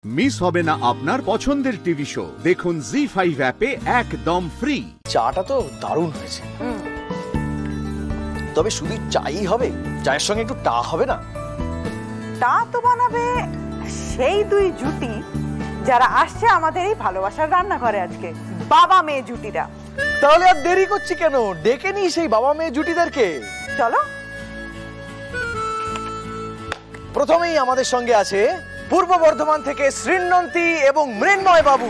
Miss হবে না আপনার পছন্দের টিভি শো। দেখুন জি5 অ্যাপে একদম ফ্রি। চাটা তো দারুণ হয়েছে, তবে শুধু চাই হবে? চায়ের সঙ্গে একটু টা হবে না? টা তো বানাবে সেই দুই জুটি যারা আসছে আমাদের এই ভালোবাসার রান্নাঘরে আজকে, বাবা মেয়ে জুটিরা। তাহলে আর দেরি করছি কেন, ডেকে নি সেই বাবা মেয়ে জুটিদেরকে। চলো। প্রথমেই আমাদের সঙ্গে আছে পূর্ব বর্ধমান থেকে শ্রীনন্তী এবং মৃন্ময় বাবু।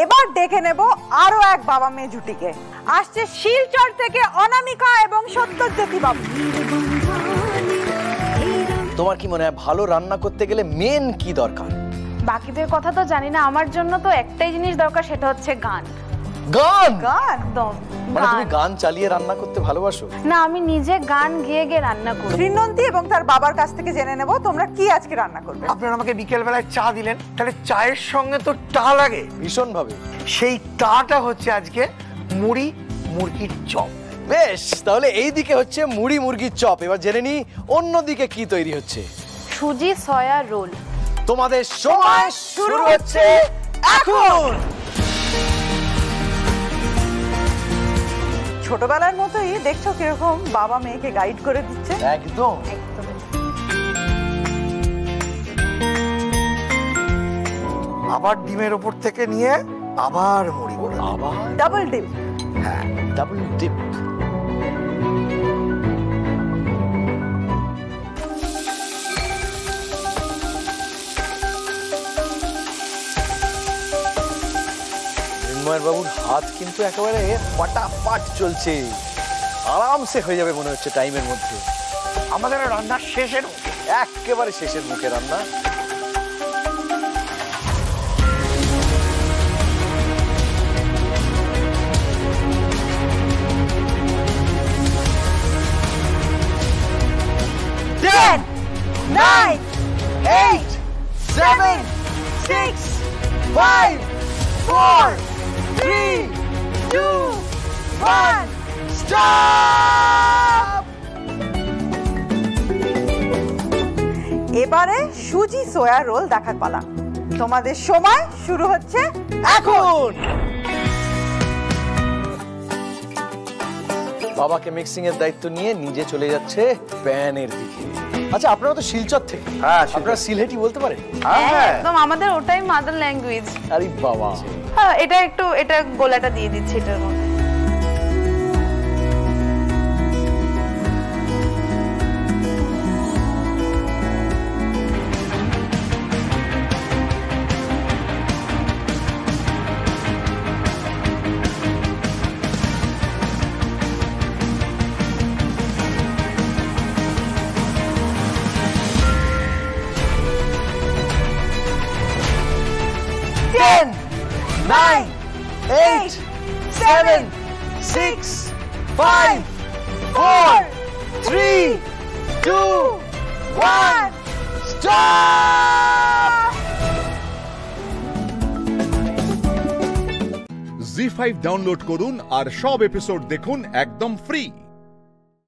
এবার ডেকে নেব আরো এক বাবা মেয়ে জুটিকে। আসছে শিলচর থেকে অনামিকা এবং সত্যজ্যোতি বাবু। তোমার কি মনে হয় ভালো রান্না করতে গেলে মেন কি দরকার? বাকিদের কথা তো জানি না, আমার জন্য তো একটাই জিনিস দরকার, সেটা হচ্ছে গান। গান? গান? একদম। মানে তুমি গান চালিয়ে রান্না করতে ভালোবাসো? না, আমি নিজে গান গেয়ে গিয়ে রান্না করি। শ্রীনন্তী এবং তার বাবার কাছ থেকে জেনে নেব তোমরা কি আজকে রান্না করবে। আপনারা আমাকে বিকেল বেলায় চা দিলেন, তাহলে চায়ের সঙ্গে তো টা লাগে ভীষণ ভাবে। সেই টাটা হচ্ছে আজকে মুড়ি মুরগির চপ। বেশ, তাহলে এই দিকে হচ্ছে মুড়ি মুরগির চপ। এবার জেনে নি অন্যদিকে কি তৈরি হচ্ছে। সুজি সয়া রোল। তোমাদের সময় শুরু হচ্ছে এখন। ছোটবেলার মতোই দেখছো কিরকম বাবা মেয়েকে গাইড করে দিচ্ছে। একদম। আবার ডিমের ওপর থেকে নিয়ে আবার মুড়ি করে আবার ডাবল ডিপ। হ্যাঁ, ডাবল ডিপ। মৃন্ময় বাবুর হাত কিন্তু একেবারে ফাটাফাট চলছে, আরামসে হয়ে যাবে মনে হচ্ছে টাইমের মধ্যে। আমাদের রান্নার শেষের একেবারে শেষের মুখে রান্না। Ten, 9, 8, 7, 6, 5, 4, 3, 2, 1, stop! এবারে সুজি সোয়া রোল দেখার পালা। তোমাদের সময় শুরু হচ্ছে এখন। বাবাকে মিক্সিং এর দায়িত্ব নিয়ে নিজে চলে যাচ্ছে প্যানের দিকে। আচ্ছা, আপনারা তো শিলচর থেকে, আপনারা সিলহেটি বলতে পারেন? একদম, আমাদের ওটাই মাদার ল্যাঙ্গুয়েজ। আরে বাবা। হ্যাঁ, এটা গোলাটা দিয়ে দিচ্ছি এটার মধ্যে। Ten, 9, 8, 7, 6, 5, 4, 3, 2, 1, stop! জি5 ডাউনলোড করুন আর সব এপিসোড দেখুন একদম ফ্রি।